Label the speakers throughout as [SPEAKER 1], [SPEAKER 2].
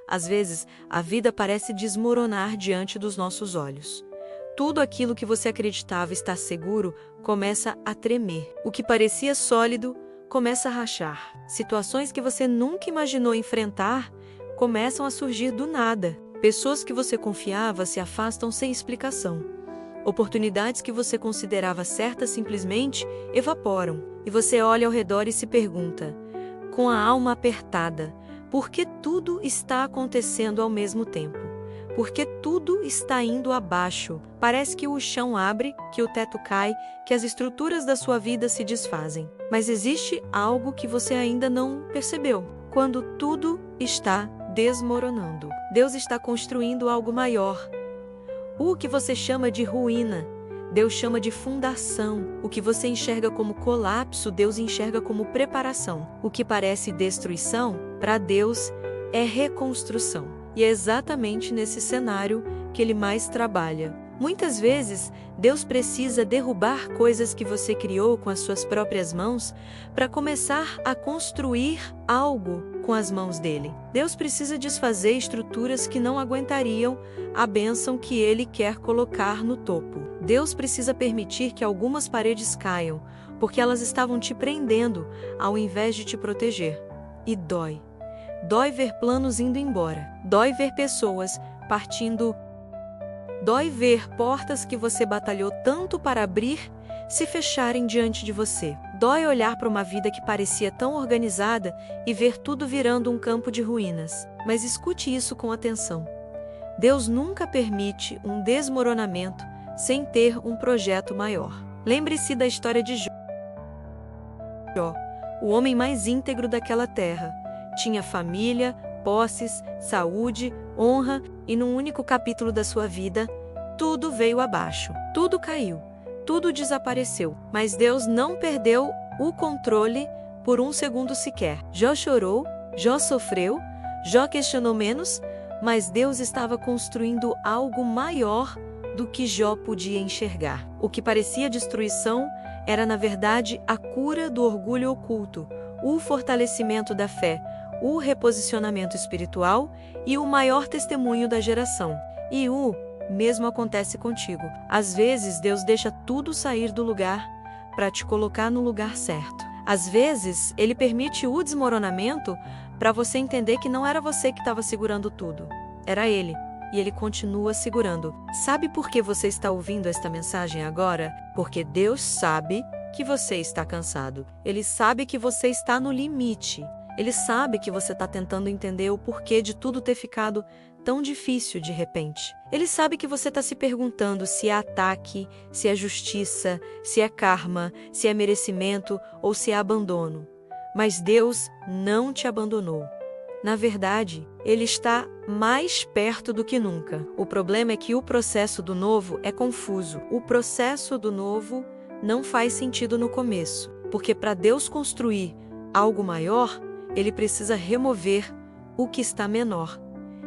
[SPEAKER 1] Às vezes, a vida parece desmoronar diante dos nossos olhos. Tudo aquilo que você acreditava estar seguro começa a tremer. O que parecia sólido começa a rachar. Situações que você nunca imaginou enfrentar começam a surgir do nada. Pessoas que você confiava se afastam sem explicação. Oportunidades que você considerava certas simplesmente evaporam. E você olha ao redor e se pergunta, com a alma apertada, por que tudo está acontecendo ao mesmo tempo? Por que tudo está indo abaixo? Parece que o chão abre, que o teto cai, que as estruturas da sua vida se desfazem. Mas existe algo que você ainda não percebeu. Quando tudo está desmoronando, Deus está construindo algo maior. O que você chama de ruína, Deus chama de fundação. O que você enxerga como colapso, Deus enxerga como preparação. O que parece destruição, para Deus, é reconstrução. E é exatamente nesse cenário que Ele mais trabalha. Muitas vezes, Deus precisa derrubar coisas que você criou com as suas próprias mãos para começar a construir algo com as mãos dele. Deus precisa desfazer estruturas que não aguentariam a bênção que Ele quer colocar no topo. Deus precisa permitir que algumas paredes caiam, porque elas estavam te prendendo ao invés de te proteger. E dói. Dói ver planos indo embora. Dói ver pessoas partindo. Dói ver portas que você batalhou tanto para abrir se fecharem diante de você. Dói olhar para uma vida que parecia tão organizada e ver tudo virando um campo de ruínas. Mas escute isso com atenção. Deus nunca permite um desmoronamento sem ter um projeto maior. Lembre-se da história de Jó, o homem mais íntegro daquela terra. Tinha família, posses, saúde, honra e num único capítulo da sua vida, tudo veio abaixo. Tudo caiu. Tudo desapareceu. Mas Deus não perdeu o controle por um segundo sequer. Jó chorou, Jó sofreu, Jó questionou menos, mas Deus estava construindo algo maior do que Jó podia enxergar. O que parecia destruição era, na verdade, a cura do orgulho oculto, o fortalecimento da fé, o reposicionamento espiritual e o maior testemunho da geração. E o mesmo acontece contigo. Às vezes, Deus deixa tudo sair do lugar para te colocar no lugar certo. Às vezes, Ele permite o desmoronamento para você entender que não era você que estava segurando tudo. Era Ele. E Ele continua segurando. Sabe por que você está ouvindo esta mensagem agora? Porque Deus sabe que você está cansado. Ele sabe que você está no limite. Ele sabe que você está tentando entender o porquê de tudo ter ficado tão difícil de repente. Ele sabe que você está se perguntando se é ataque, se é justiça, se é karma, se é merecimento ou se é abandono. Mas Deus não te abandonou. Na verdade, Ele está mais perto do que nunca. O problema é que o processo do novo é confuso. O processo do novo não faz sentido no começo, porque para Deus construir algo maior, Ele precisa remover o que está menor.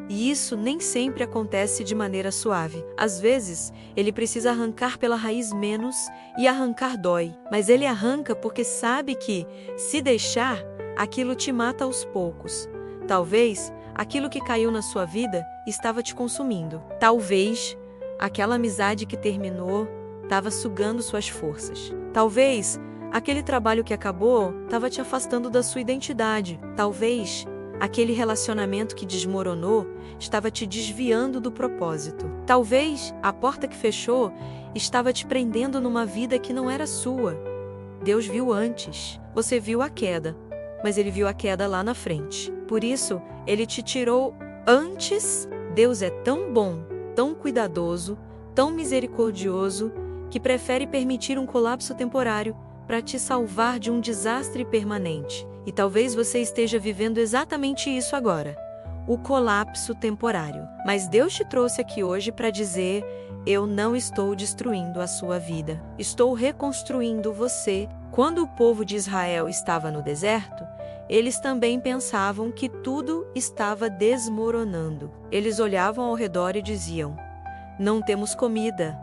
[SPEAKER 1] E isso nem sempre acontece de maneira suave. Às vezes, Ele precisa arrancar pela raiz menos e arrancar dói. Mas Ele arranca porque sabe que, se deixar, aquilo te mata aos poucos. Talvez, aquilo que caiu na sua vida estava te consumindo. Talvez, aquela amizade que terminou estava sugando suas forças. Talvez, aquele trabalho que acabou estava te afastando da sua identidade. Talvez, aquele relacionamento que desmoronou estava te desviando do propósito. Talvez, a porta que fechou estava te prendendo numa vida que não era sua. Deus viu antes. Você viu a queda, mas Ele viu a queda lá na frente. Por isso, Ele te tirou antes. Deus é tão bom, tão cuidadoso, tão misericordioso, que prefere permitir um colapso temporário para te salvar de um desastre permanente. E talvez você esteja vivendo exatamente isso agora, o colapso temporário. Mas Deus te trouxe aqui hoje para dizer: eu não estou destruindo a sua vida. Estou reconstruindo você. Quando o povo de Israel estava no deserto, eles também pensavam que tudo estava desmoronando. Eles olhavam ao redor e diziam: não temos comida,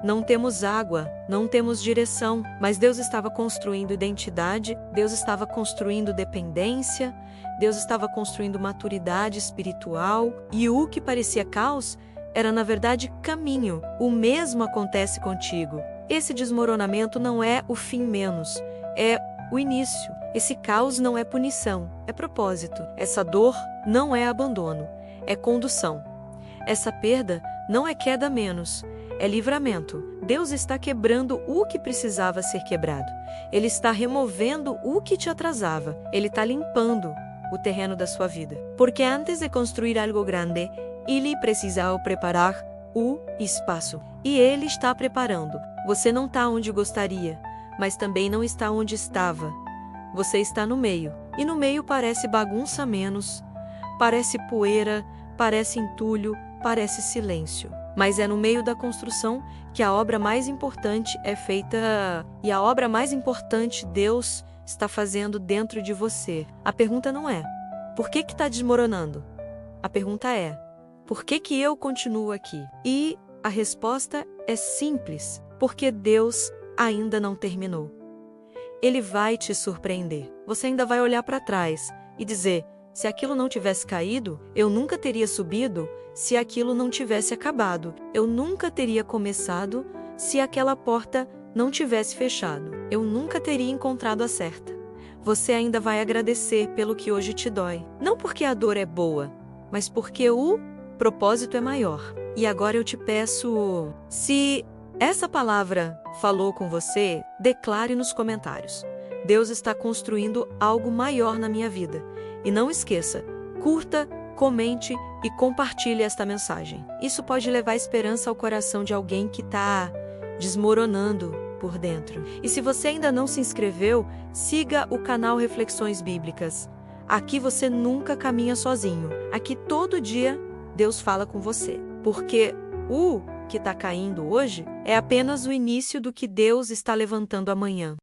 [SPEAKER 1] não temos água, não temos direção, mas Deus estava construindo identidade, Deus estava construindo dependência, Deus estava construindo maturidade espiritual, e o que parecia caos era na verdade caminho. O mesmo acontece contigo. Esse desmoronamento não é o fim menos, é o início. Esse caos não é punição, é propósito. Essa dor não é abandono, é condução. Essa perda não é queda menos, é livramento. Deus está quebrando o que precisava ser quebrado. Ele está removendo o que te atrasava. Ele está limpando o terreno da sua vida. Porque antes de construir algo grande, ele precisava preparar o espaço. E ele está preparando. Você não está onde gostaria, mas também não está onde estava. Você está no meio. E no meio parece bagunça menos, parece poeira, parece entulho, parece silêncio. Mas é no meio da construção que a obra mais importante é feita. E a obra mais importante Deus está fazendo dentro de você. A pergunta não é, por que está desmoronando? A pergunta é, por que eu continuo aqui? E a resposta é simples, porque Deus ainda não terminou. Ele vai te surpreender. Você ainda vai olhar para trás e dizer, se aquilo não tivesse caído, eu nunca teria subido. Se aquilo não tivesse acabado, eu nunca teria começado. Se aquela porta não tivesse fechado, eu nunca teria encontrado a certa. Você ainda vai agradecer pelo que hoje te dói. Não porque a dor é boa, mas porque o propósito é maior. E agora eu te peço, se essa palavra falou com você, declare nos comentários. Deus está construindo algo maior na minha vida. E não esqueça, curta, comente e compartilhe esta mensagem. Isso pode levar esperança ao coração de alguém que está desmoronando por dentro. E se você ainda não se inscreveu, siga o canal Reflexões Bíblicas. Aqui você nunca caminha sozinho. Aqui todo dia Deus fala com você. Porque o que está caindo hoje é apenas o início do que Deus está levantando amanhã.